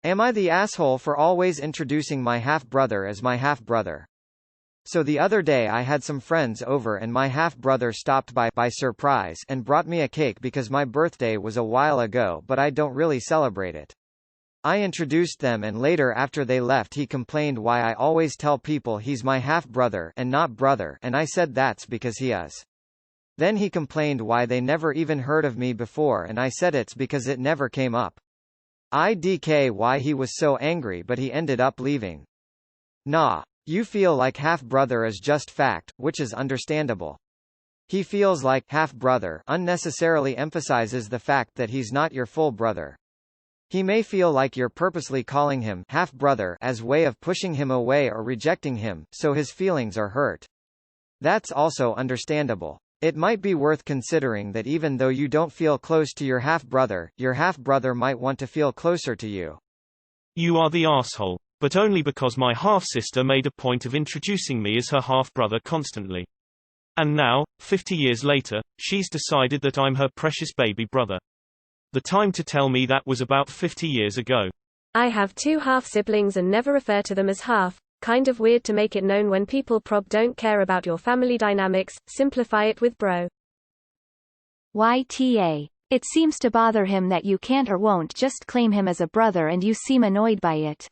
Am I the asshole for always introducing my half-brother as my half-brother? So the other day I had some friends over and my half-brother stopped by surprise and brought me a cake because my birthday was a while ago but I don't really celebrate it. I introduced them and later after they left he complained why I always tell people he's my half-brother and not brother and I said that's because he is. Then he complained why they never even heard of me before and I said it's because it never came up. IDK why he was so angry but he ended up leaving. Nah. You feel like half-brother is just fact, which is understandable. He feels like half-brother unnecessarily emphasizes the fact that he's not your full brother. He may feel like you're purposely calling him half-brother as way of pushing him away or rejecting him, so his feelings are hurt. That's also understandable. It might be worth considering that even though you don't feel close to your half-brother might want to feel closer to you. You are the asshole, but only because my half-sister made a point of introducing me as her half-brother constantly. And now, 50 years later, she's decided that I'm her precious baby brother. The time to tell me that was about 50 years ago. I have 2 half-siblings and never refer to them as half. Kind of weird to make it known when people don't care about your family dynamics, simplify it with bro. YTA. It seems to bother him that you can't or won't just claim him as a brother and you seem annoyed by it.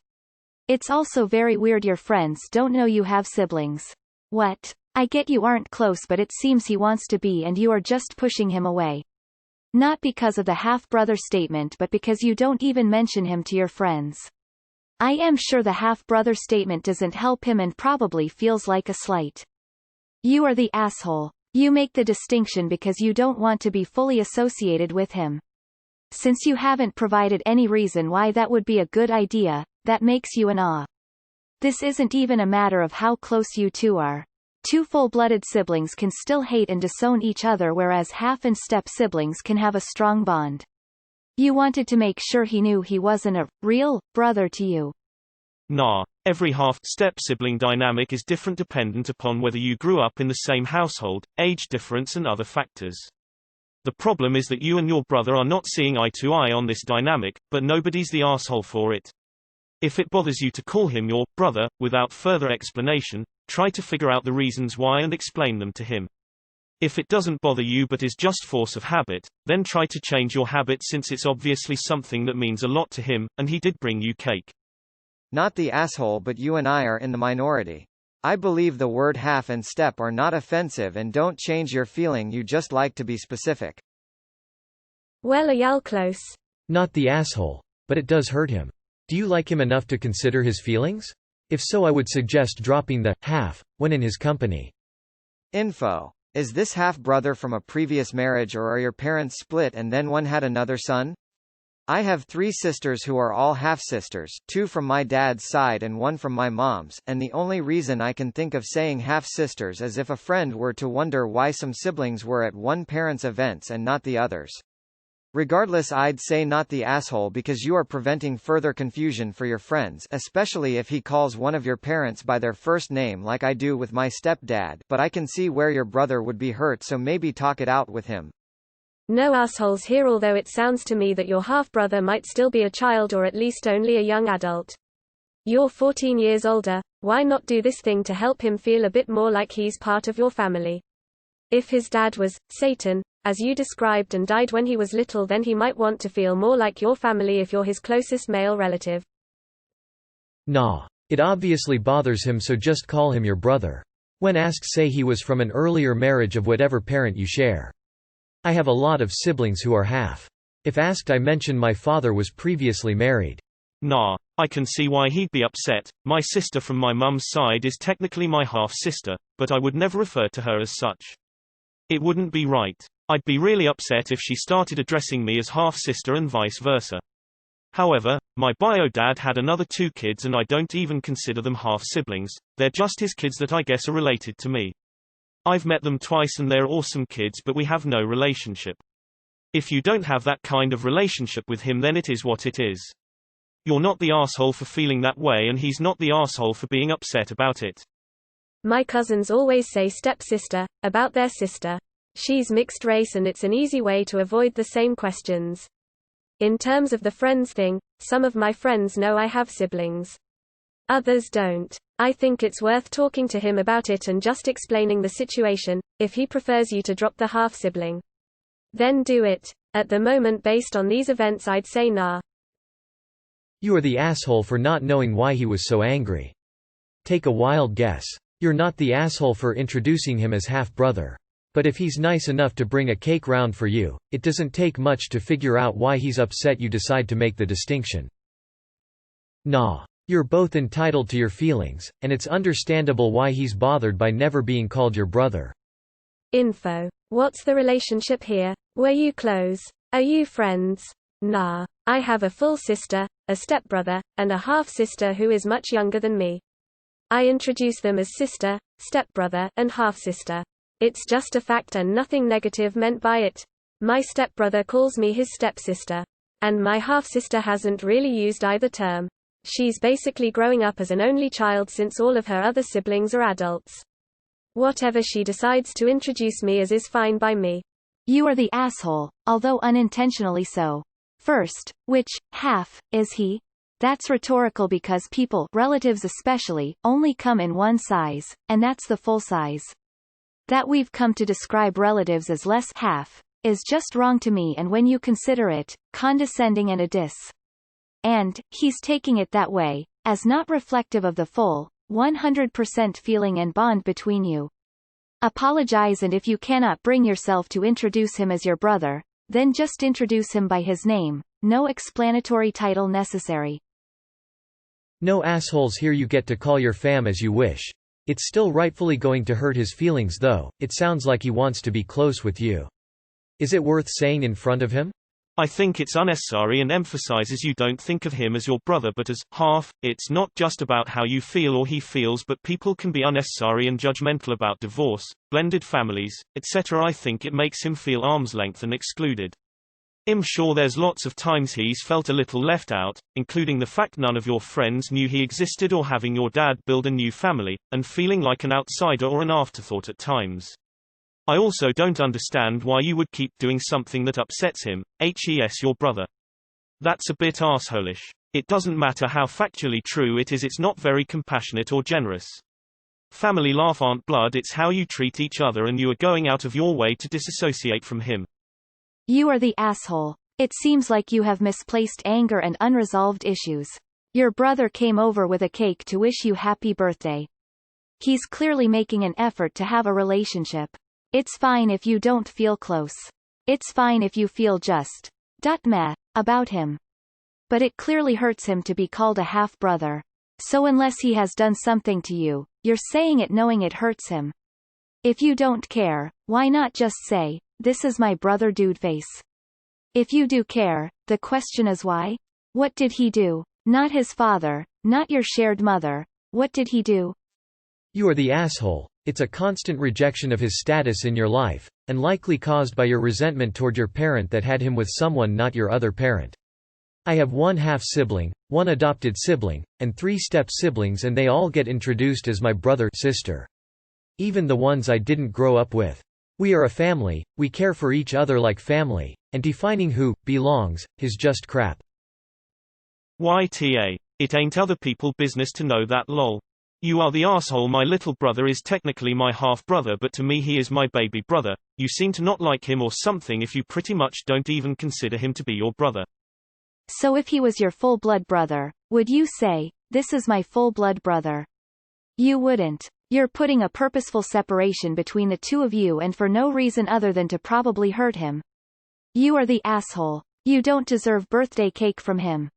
It's also very weird your friends don't know you have siblings. What? I get you aren't close but it seems he wants to be and you are just pushing him away. Not because of the half-brother statement but because you don't even mention him to your friends. I am sure the half-brother statement doesn't help him and probably feels like a slight. You are the asshole. You make the distinction because you don't want to be fully associated with him. Since you haven't provided any reason why that would be a good idea, that makes you an ah. This isn't even a matter of how close you two are. 2 full-blooded siblings can still hate and disown each other whereas half and step siblings can have a strong bond. You wanted to make sure he knew he wasn't a real brother to you. Nah, every half-step sibling dynamic is different dependent upon whether you grew up in the same household, age difference and other factors. The problem is that you and your brother are not seeing eye to eye on this dynamic, but nobody's the asshole for it. If it bothers you to call him your brother, without further explanation, try to figure out the reasons why and explain them to him. If it doesn't bother you but is just force of habit, then try to change your habit since it's obviously something that means a lot to him, and he did bring you cake. Not the asshole but you and I are in the minority. I believe the word half and step are not offensive and don't change your feeling you just like to be specific. Well are y'all close? Not the asshole, but it does hurt him. Do you like him enough to consider his feelings? If so I would suggest dropping the half when in his company. Info. Is this half-brother from a previous marriage or are your parents split and then one had another son? I have 3 sisters who are all half-sisters, 2 from my dad's side and 1 from my mom's, and the only reason I can think of saying half-sisters is if a friend were to wonder why some siblings were at one parent's events and not the others. Regardless, I'd say not the asshole because you are preventing further confusion for your friends, especially if he calls one of your parents by their first name like I do with my stepdad, but I can see where your brother would be hurt so maybe talk it out with him. No assholes here, although it sounds to me that your half-brother might still be a child or at least only a young adult. You're 14 years older, why not do this thing to help him feel a bit more like he's part of your family? If his dad was Satan, as you described, and died when he was little, then he might want to feel more like your family if you're his closest male relative. Nah. It obviously bothers him, so just call him your brother. When asked, say he was from an earlier marriage of whatever parent you share. I have a lot of siblings who are half. If asked, I mention my father was previously married. Nah, I can see why he'd be upset. My sister from my mum's side is technically my half-sister, but I would never refer to her as such. It wouldn't be right. I'd be really upset if she started addressing me as half-sister and vice versa. However, my bio dad had another 2 kids and I don't even consider them half-siblings, they're just his kids that I guess are related to me. I've met them twice and they're awesome kids, but we have no relationship. If you don't have that kind of relationship with him, then it is what it is. You're not the asshole for feeling that way and he's not the asshole for being upset about it. My cousins always say stepsister about their sister. She's mixed race and it's an easy way to avoid the same questions. In terms of the friends thing, some of my friends know I have siblings. Others don't. I think it's worth talking to him about it and just explaining the situation. If he prefers you to drop the half-sibling, then do it. At the moment, based on these events, I'd say nah. You are the asshole for not knowing why he was so angry. Take a wild guess. You're not the asshole for introducing him as half-brother. But if he's nice enough to bring a cake round for you, it doesn't take much to figure out why he's upset. You decide to make the distinction. Nah. You're both entitled to your feelings, and it's understandable why he's bothered by never being called your brother. Info. What's the relationship here? Were you close? Are you friends? Nah. I have a full sister, a stepbrother, and a half-sister who is much younger than me. I introduce them as sister, stepbrother, and half-sister. It's just a fact and nothing negative meant by it. My stepbrother calls me his stepsister. And my half-sister hasn't really used either term. She's basically growing up as an only child since all of her other siblings are adults. Whatever she decides to introduce me as is fine by me. You are the asshole, although unintentionally so. First, which half is he? That's rhetorical because people, relatives especially, only come in one size, and that's the full size. That we've come to describe relatives as less half is just wrong to me, and when you consider it condescending and a diss. And he's taking it that way, as not reflective of the full 100% feeling and bond between you. Apologize, and if you cannot bring yourself to introduce him as your brother, then just introduce him by his name. No explanatory title necessary. No assholes here. You get to call your fam as you wish. It's still rightfully going to hurt his feelings though. It sounds like he wants to be close with you. Is it worth saying in front of him? I think it's unnecessary and emphasizes you don't think of him as your brother but as half. It's not just about how you feel or he feels, but people can be unnecessary and judgmental about divorce, blended families, etc. I think it makes him feel arm's length and excluded. I'm sure there's lots of times he's felt a little left out, including the fact none of your friends knew he existed, or having your dad build a new family, and feeling like an outsider or an afterthought at times. I also don't understand why you would keep doing something that upsets him, hes your brother. That's a bit arseholeish. It doesn't matter how factually true it is, it's not very compassionate or generous. Family laugh aren't blood, it's how you treat each other, and you are going out of your way to disassociate from him. You are the asshole. It seems like you have misplaced anger and unresolved issues. Your brother came over with a cake to wish you happy birthday. He's clearly making an effort to have a relationship. It's fine if you don't feel close. It's fine if you feel just meh about him. But it clearly hurts him to be called a half-brother. So unless he has done something to you, you're saying it knowing it hurts him. If you don't care, why not just say, "This is my brother, dude face"? If you do care, the question is why? What did he do? Not his father, not your shared mother. What did he do? You are the asshole. It's a constant rejection of his status in your life, and likely caused by your resentment toward your parent that had him with someone not your other parent. I have one half-sibling, one adopted sibling, and 3 step-siblings, and they all get introduced as my brother, sister. Even the ones I didn't grow up with. We are a family, we care for each other like family, and defining who belongs is just crap. YTA. It ain't other people business to know that, lol. You are the asshole. My little brother is technically my half-brother, but to me he is my baby brother. You seem to not like him or something if you pretty much don't even consider him to be your brother. So if he was your full-blood brother, would you say, "This is my full-blood brother"? You wouldn't. You're putting a purposeful separation between the two of you, and for no reason other than to probably hurt him. You are the asshole. You don't deserve birthday cake from him.